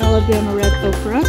Alabama red okra.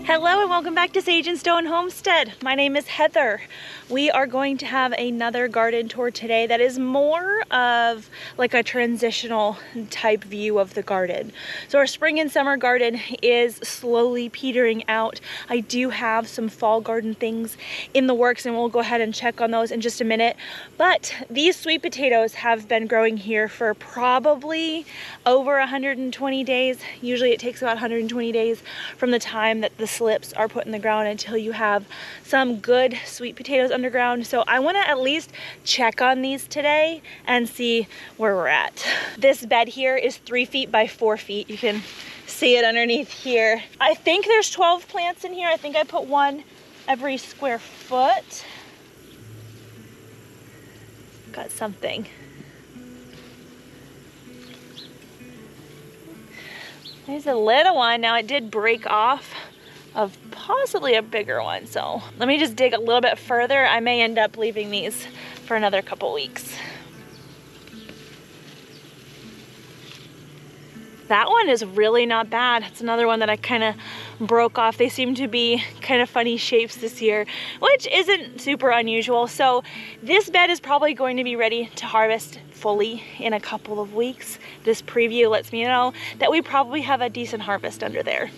Hello and welcome back to Sage and Stone Homestead. My name is Heather. We are going to have another garden tour today that is more of like a transitional type view of the garden. So our spring and summer garden is slowly petering out. I do have some fall garden things in the works and we'll go ahead and check on those in just a minute. But these sweet potatoes have been growing here for probably over 120 days. Usually it takes about 120 days from the time that the slips are put in the ground until you have some good sweet potatoes underground. So I want to at least check on these today and see where we're at. This bed here is 3 feet by 4 feet. You can see it underneath here. I think there's 12 plants in here. I think I put one every square foot. Got something. There's a little one. Now it did break off of possibly a bigger one. So let me just dig a little bit further. I may end up leaving these for another couple weeks. That one is really not bad. It's another one that I kind of broke off. They seem to be kind of funny shapes this year, which isn't super unusual. So this bed is probably going to be ready to harvest fully in a couple of weeks. This preview lets me know that we probably have a decent harvest under there.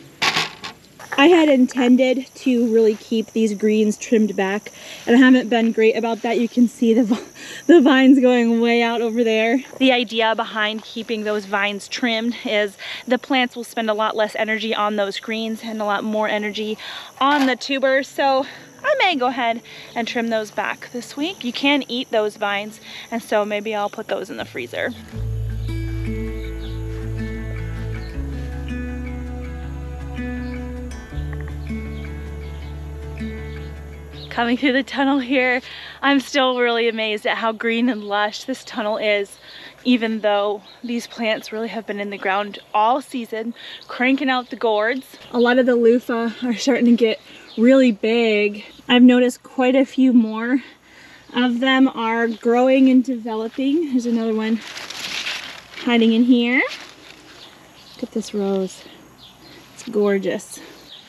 I had intended to really keep these greens trimmed back, and I haven't been great about that. You can see the vines going way out over there. The idea behind keeping those vines trimmed is the plants will spend a lot less energy on those greens and a lot more energy on the tubers. So I may go ahead and trim those back this week. You can eat those vines, and so maybe I'll put those in the freezer. Coming through the tunnel here, I'm still really amazed at how green and lush this tunnel is, even though these plants really have been in the ground all season, cranking out the gourds. A lot of the loofah are starting to get really big. I've noticed quite a few more of them are growing and developing. There's another one hiding in here. Look at this rose. It's gorgeous.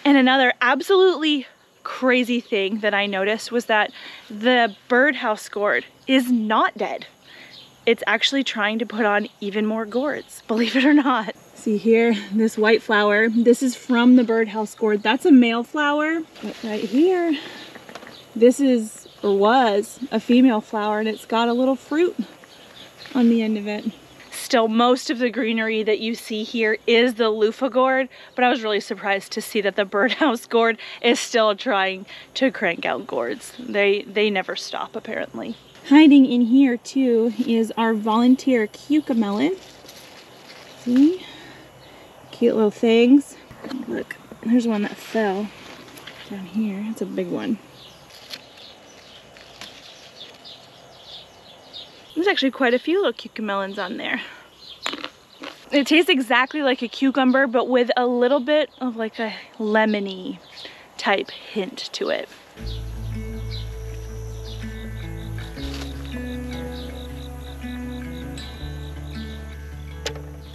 And another absolutely crazy thing that I noticed was that the birdhouse gourd is not dead. It's actually trying to put on even more gourds, believe it or not. See here, this white flower, this is from the birdhouse gourd. That's a male flower. But right here, this is, or was, a female flower, and it's got a little fruit on the end of it. Still, most of the greenery that you see here is the loofah gourd, but I was really surprised to see that the birdhouse gourd is still trying to crank out gourds. They never stop, apparently. Hiding in here too is our volunteer cucamelon. See? Cute little things. Look, there's one that fell down here. It's a big one. There's actually quite a few little cucamelons on there. It tastes exactly like a cucumber, but with a little bit of like a lemony type hint to it.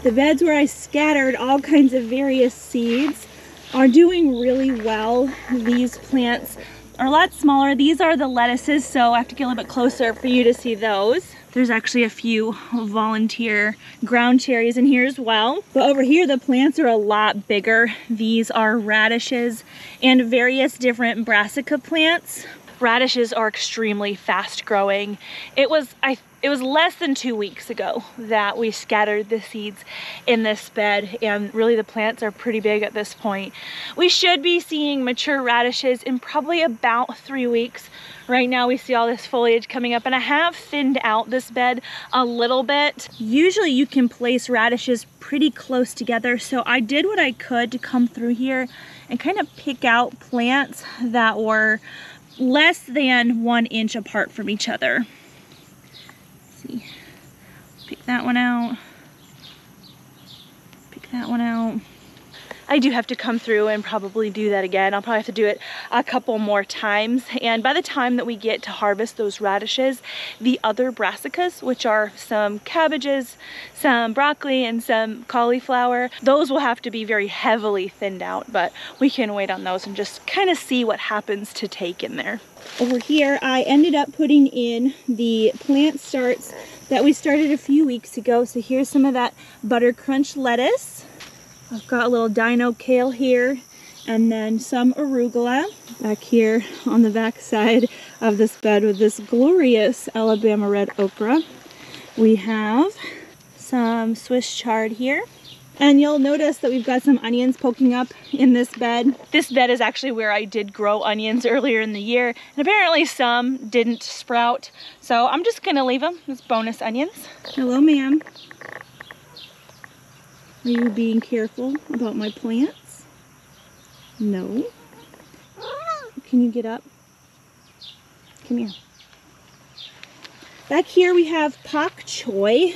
The beds where I scattered all kinds of various seeds are doing really well. These plants are a lot smaller. These are the lettuces, so I have to get a little bit closer for you to see those. There's actually a few volunteer ground cherries in here as well. But over here, the plants are a lot bigger. These are radishes and various different brassica plants. Radishes are extremely fast growing. It was less than 2 weeks ago that we scattered the seeds in this bed, and really the plants are pretty big at this point. We should be seeing mature radishes in probably about 3 weeks. Right now we see all this foliage coming up, and I have thinned out this bed a little bit. Usually you can place radishes pretty close together, so I did what I could to come through here and kind of pick out plants that were less than 1 inch apart from each other. Let's see, pick that one out, pick that one out. I do have to come through and probably do that again. I'll probably have to do it a couple more times. And by the time that we get to harvest those radishes, the other brassicas, which are some cabbages, some broccoli, and some cauliflower, those will have to be very heavily thinned out, but we can wait on those and just kind of see what happens to take in there. Over here, I ended up putting in the plant starts that we started a few weeks ago. So here's some of that butter crunch lettuce. I've got a little dino kale here, and then some arugula back here on the back side of this bed with this glorious Alabama red okra. We have some Swiss chard here. And you'll notice that we've got some onions poking up in this bed. This bed is actually where I did grow onions earlier in the year, and apparently some didn't sprout. So I'm just gonna leave them as bonus onions. Hello, ma'am. Are you being careful about my plants? No. Can you get up? Come here. Back here we have pak choi.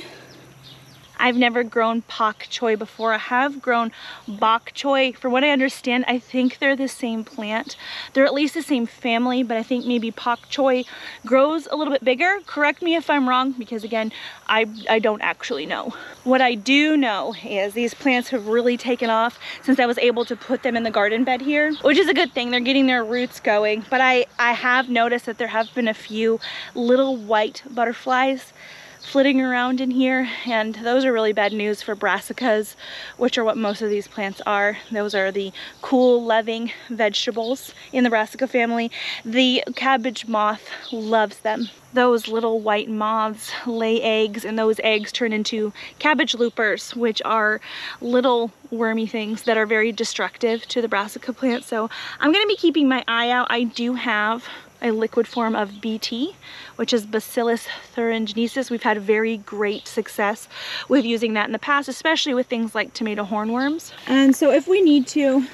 I've never grown pak choi before. I have grown bok choy. From what I understand, I think they're the same plant. They're at least the same family, but I think maybe pak choi grows a little bit bigger. Correct me if I'm wrong, because again, I don't actually know. What I do know is these plants have really taken off since I was able to put them in the garden bed here, which is a good thing. They're getting their roots going. But I have noticed that there have been a few little white butterflies flitting around in here, and those are really bad news for brassicas, which are what most of these plants are. Those are the cool loving vegetables in the brassica family. The cabbage moth loves them. Those little white moths lay eggs, and those eggs turn into cabbage loopers, which are little wormy things that are very destructive to the brassica plant. So I'm going to be keeping my eye out. I do have a liquid form of BT, which is Bacillus thuringiensis. We've had very great success with using that in the past, especially with things like tomato hornworms. And so if we need to,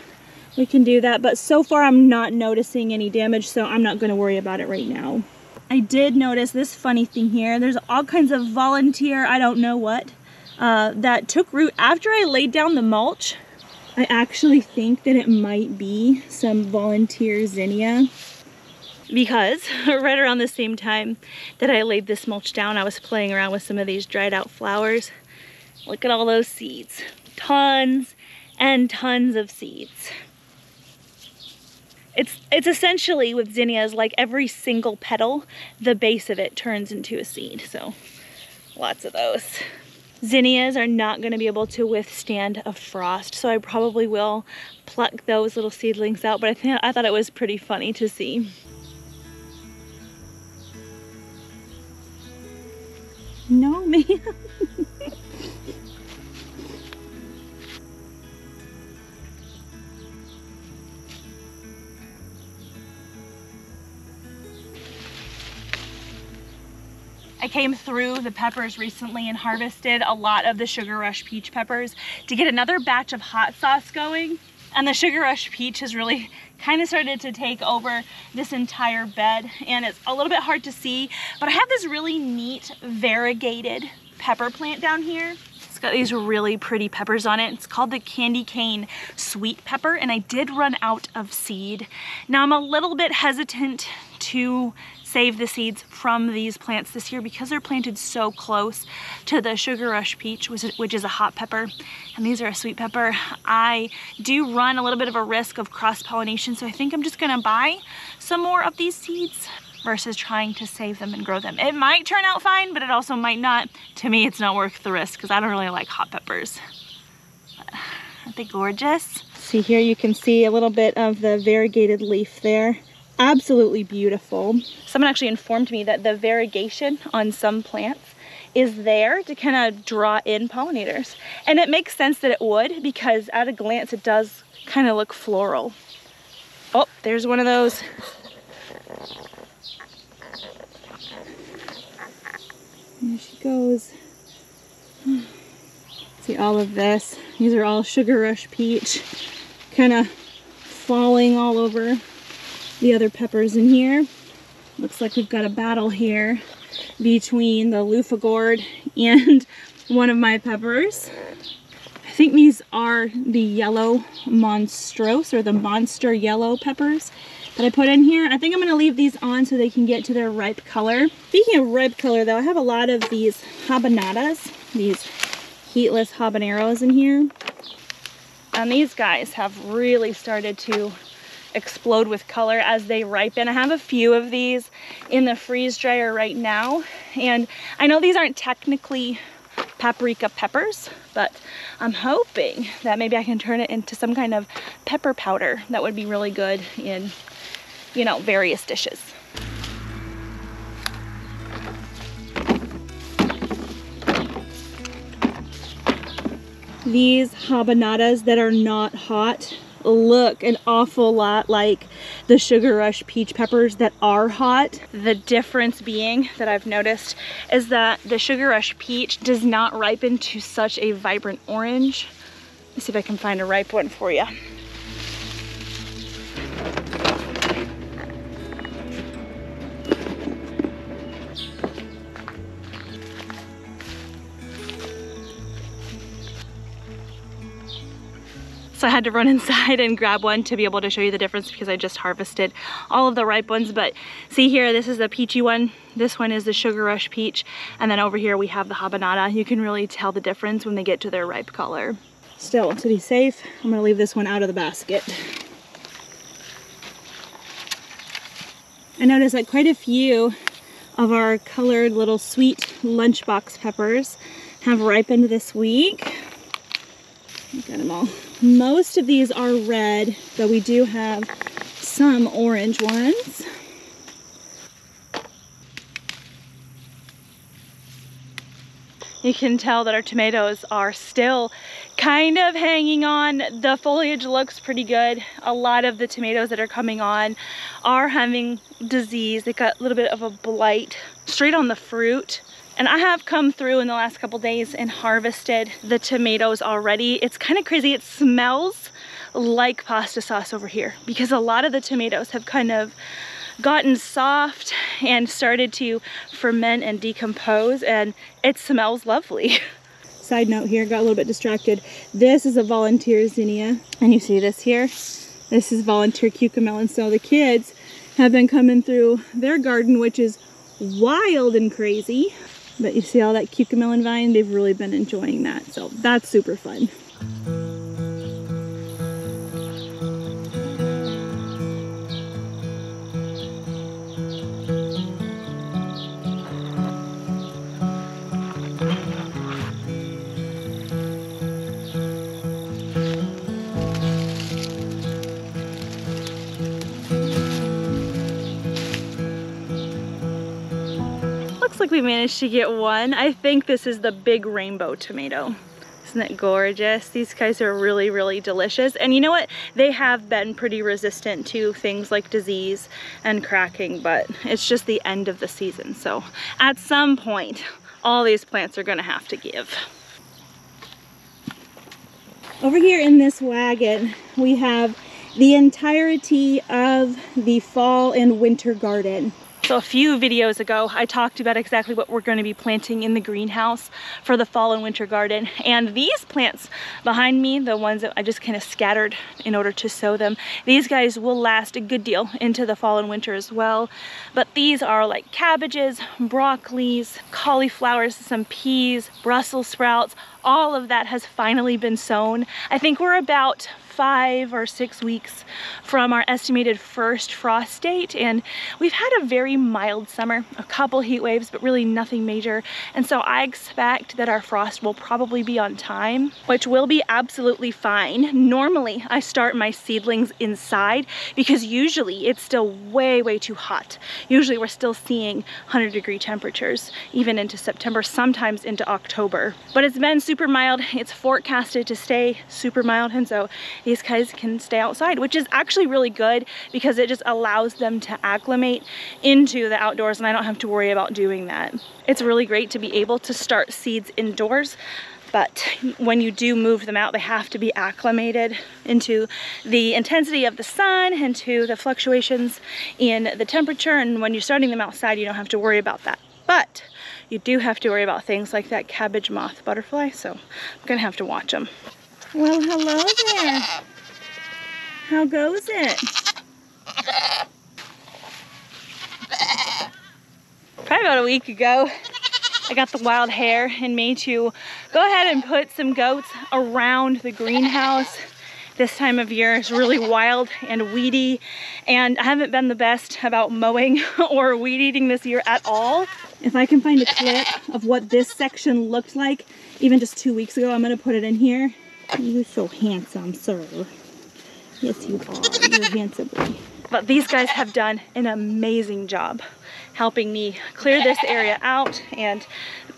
we can do that. But so far I'm not noticing any damage, so I'm not going to worry about it right now. I did notice this funny thing here. There's all kinds of volunteer, I don't know what, that took root after I laid down the mulch. I actually think that it might be some volunteer zinnia, because right around the same time that I laid this mulch down, I was playing around with some of these dried out flowers. Look at all those seeds. Tons and tons of seeds. It's essentially, with zinnias, like every single petal, the base of it turns into a seed. So lots of those. Zinnias are not going to be able to withstand a frost, so I probably will pluck those little seedlings out, but I thought it was pretty funny to see. No, ma'am. I came through the peppers recently and harvested a lot of the Sugar Rush peach peppers to get another batch of hot sauce going. And the Sugar Rush peach has really kind of started to take over this entire bed, and it's a little bit hard to see, but I have this really neat variegated pepper plant down here. It's got these really pretty peppers on it. It's called the candy cane sweet pepper, and I did run out of seed. Now I'm a little bit hesitant to save the seeds from these plants this year because they're planted so close to the Sugar Rush peach, which is a hot pepper, and these are a sweet pepper. I do run a little bit of a risk of cross-pollination, so I think I'm just gonna buy some more of these seeds versus trying to save them and grow them. It might turn out fine, but it also might not. To me, it's not worth the risk because I don't really like hot peppers. Aren't they gorgeous? See, here you can see a little bit of the variegated leaf there. Absolutely beautiful. Someone actually informed me that the variegation on some plants is there to kind of draw in pollinators. And it makes sense that it would, because at a glance it does kind of look floral. Oh, there's one of those. There she goes. See all of this. These are all Sugar Rush peach, kind of falling all over the other peppers in here. Looks like we've got a battle here between the loofah gourd and one of my peppers. I think these are the yellow monstrose, or the monster yellow peppers that I put in here. I think I'm going to leave these on so they can get to their ripe color. Speaking of ripe color though, I have a lot of these habanadas, these heatless habaneros in here. And these guys have really started to explode with color as they ripen. I have a few of these in the freeze dryer right now. And I know these aren't technically paprika peppers, but I'm hoping that maybe I can turn it into some kind of pepper powder that would be really good in, you know, various dishes. These habanadas that are not hot look an awful lot like the Sugar Rush peach peppers that are hot. The difference being that I've noticed is that the Sugar Rush peach does not ripen to such a vibrant orange. Let's see if I can find a ripe one for you. So I had to run inside and grab one to be able to show you the difference because I just harvested all of the ripe ones. But see here, this is the peachy one. This one is the Sugar Rush peach. And then over here we have the habanada. You can really tell the difference when they get to their ripe color. Still, to be safe, I'm gonna leave this one out of the basket. I noticed that quite a few of our colored little sweet lunchbox peppers have ripened this week. Look at them all. Most of these are red, but we do have some orange ones. You can tell that our tomatoes are still kind of hanging on. The foliage looks pretty good. A lot of the tomatoes that are coming on are having disease. They got a little bit of a blight straight on the fruit. And I have come through in the last couple days and harvested the tomatoes already. It's kind of crazy. It smells like pasta sauce over here because a lot of the tomatoes have kind of gotten soft and started to ferment and decompose, and it smells lovely. Side note here, got a little bit distracted. This is a volunteer zinnia, and you see this here? This is volunteer cucamelon. So the kids have been coming through their garden, which is wild and crazy. But you see all that cucamelon vine? They've really been enjoying that. So that's super fun. Looks like we managed to get one. I think this is the big rainbow tomato. Isn't that gorgeous? These guys are really, really delicious. And you know what? They have been pretty resistant to things like disease and cracking, but it's just the end of the season. So at some point, all these plants are gonna have to give. Over here in this wagon, we have the entirety of the fall and winter garden. So a few videos ago, I talked about exactly what we're going to be planting in the greenhouse for the fall and winter garden. And these plants behind me, the ones that I just kind of scattered in order to sow them, these guys will last a good deal into the fall and winter as well. But these are like cabbages, broccolis, cauliflowers, some peas, Brussels sprouts. All of that has finally been sown. I think we're about 5 or 6 weeks from our estimated first frost date, and we've had a very mild summer, a couple heat waves, but really nothing major. And so I expect that our frost will probably be on time, which will be absolutely fine. Normally I start my seedlings inside because usually it's still way too hot. Usually we're still seeing 100-degree temperatures even into September, sometimes into October. But it's been super mild. It's forecasted to stay super mild, and so these guys can stay outside, which is actually really good because it just allows them to acclimate into the outdoors, and I don't have to worry about doing that. It's really great to be able to start seeds indoors, but when you do move them out, they have to be acclimated into the intensity of the sun and to the fluctuations in the temperature. And when you're starting them outside, you don't have to worry about that. But you do have to worry about things like that cabbage moth butterfly, so I'm gonna have to watch them. Well, hello there. How goes it? Probably about a week ago, I got the wild hair in me to go ahead and put some goats around the greenhouse. This time of year is really wild and weedy, and I haven't been the best about mowing or weed eating this year at all. If I can find a clip of what this section looked like even just 2 weeks ago, I'm gonna put it in here. You're so handsome, sir. Yes, you are. You're handsome boy. But these guys have done an amazing job helping me clear this area out, and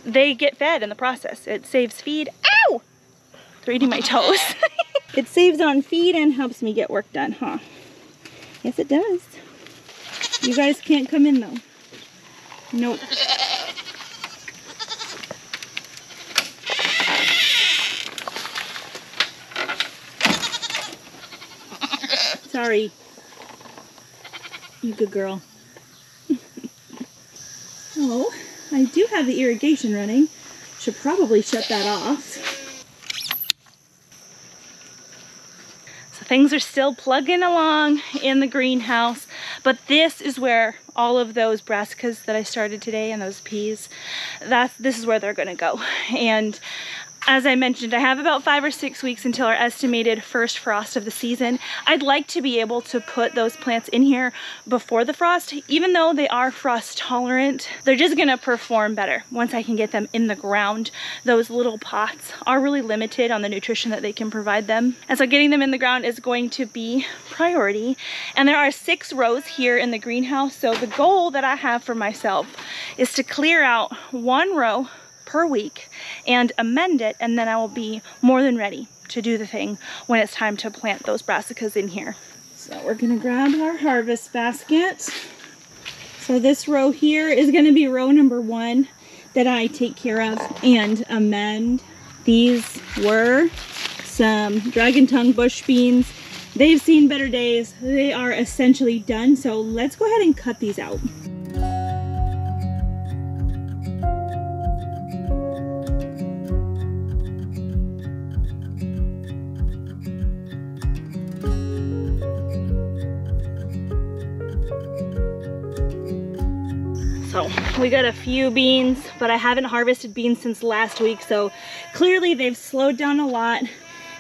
they get fed in the process. It saves feed. Ow! They're eating my toes. It saves on feed and helps me get work done, huh? Yes, it does. You guys can't come in though. Nope. Sorry. You good girl. Oh, I do have the irrigation running. Should probably shut that off. So things are still plugging along in the greenhouse, but this is where all of those brassicas that I started today and those peas, this is where they're gonna go. And as I mentioned, I have about 5 or 6 weeks until our estimated first frost of the season. I'd like to be able to put those plants in here before the frost. Even though they are frost tolerant, they're just gonna perform better once I can get them in the ground. Those little pots are really limited on the nutrition that they can provide them. And so getting them in the ground is going to be priority. And there are 6 rows here in the greenhouse. So the goal that I have for myself is to clear out 1 row per week and amend it, and then I will be more than ready to do the thing when it's time to plant those brassicas in here. So we're gonna grab our harvest basket. So this row here is gonna be row number 1 that I take care of and amend. These were some dragon tongue bush beans. They've seen better days. They are essentially done, so let's go ahead and cut these out. So we got a few beans, but I haven't harvested beans since last week, so clearly they've slowed down a lot.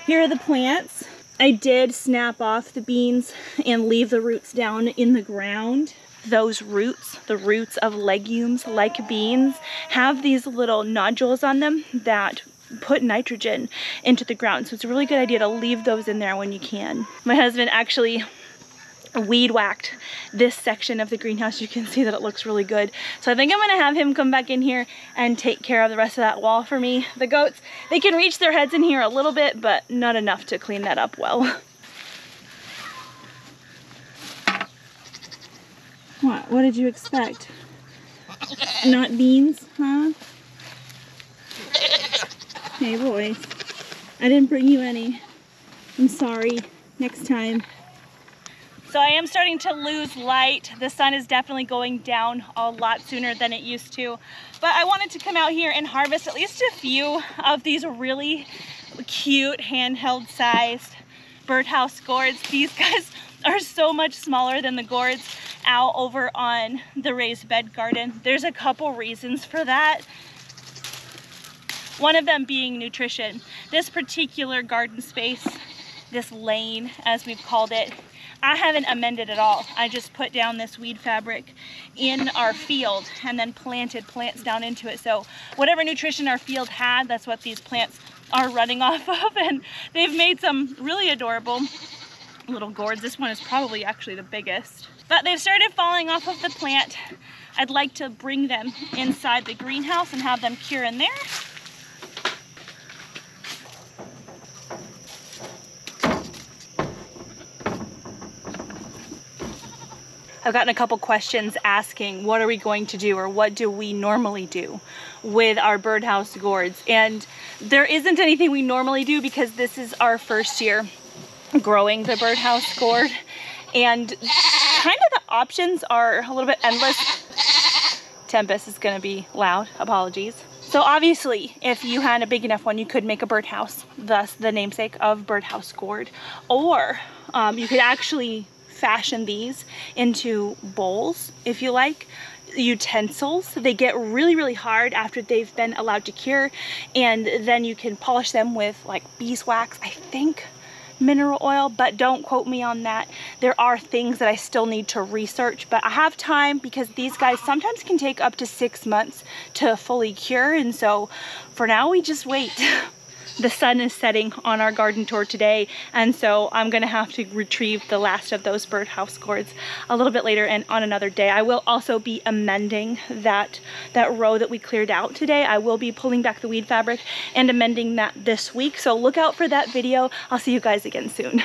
Here are the plants. I did snap off the beans and leave the roots down in the ground. Those roots, the roots of legumes like beans, have these little nodules on them that put nitrogen into the ground. So it's a really good idea to leave those in there when you can. My husband actually weed whacked this section of the greenhouse. You can see that it looks really good. So I think I'm gonna have him come back in here and take care of the rest of that wall for me. The goats, they can reach their heads in here a little bit, but not enough to clean that up well. What did you expect? Not beans, huh? Hey boys, I didn't bring you any. I'm sorry, next time. So I am starting to lose light. The sun is definitely going down a lot sooner than it used to. But I wanted to come out here and harvest at least a few of these really cute handheld sized birdhouse gourds. These guys are so much smaller than the gourds out over on the raised bed garden. There's a couple reasons for that. One of them being nutrition. This particular garden space, this lane as we've called it, I haven't amended at all. I just put down this weed fabric in our field and then planted plants down into it. So whatever nutrition our field had, that's what these plants are running off of. And they've made some really adorable little gourds. This one is probably actually the biggest. But they've started falling off of the plant. I'd like to bring them inside the greenhouse and have them cure in there. I've gotten a couple questions asking what are we going to do, or what do we normally do with our birdhouse gourds, and there isn't anything we normally do because this is our first year growing the birdhouse gourd, and kind of the options are a little bit endless. Tempest is going to be loud, apologies. So obviously, if you had a big enough one, you could make a birdhouse, thus the namesake of birdhouse gourd. Or you could actually fashion these into bowls, if you like, utensils. They get really, really hard after they've been allowed to cure, and then you can polish them with like beeswax, I think, mineral oil, but don't quote me on that. There are things that I still need to research, but I have time because these guys sometimes can take up to 6 months to fully cure, and so for now we just wait. The sun is setting on our garden tour today, and so I'm gonna have to retrieve the last of those birdhouse gourds a little bit later and on another day. I will also be amending that row that we cleared out today. I will be pulling back the weed fabric and amending that this week, so look out for that video. I'll see you guys again soon.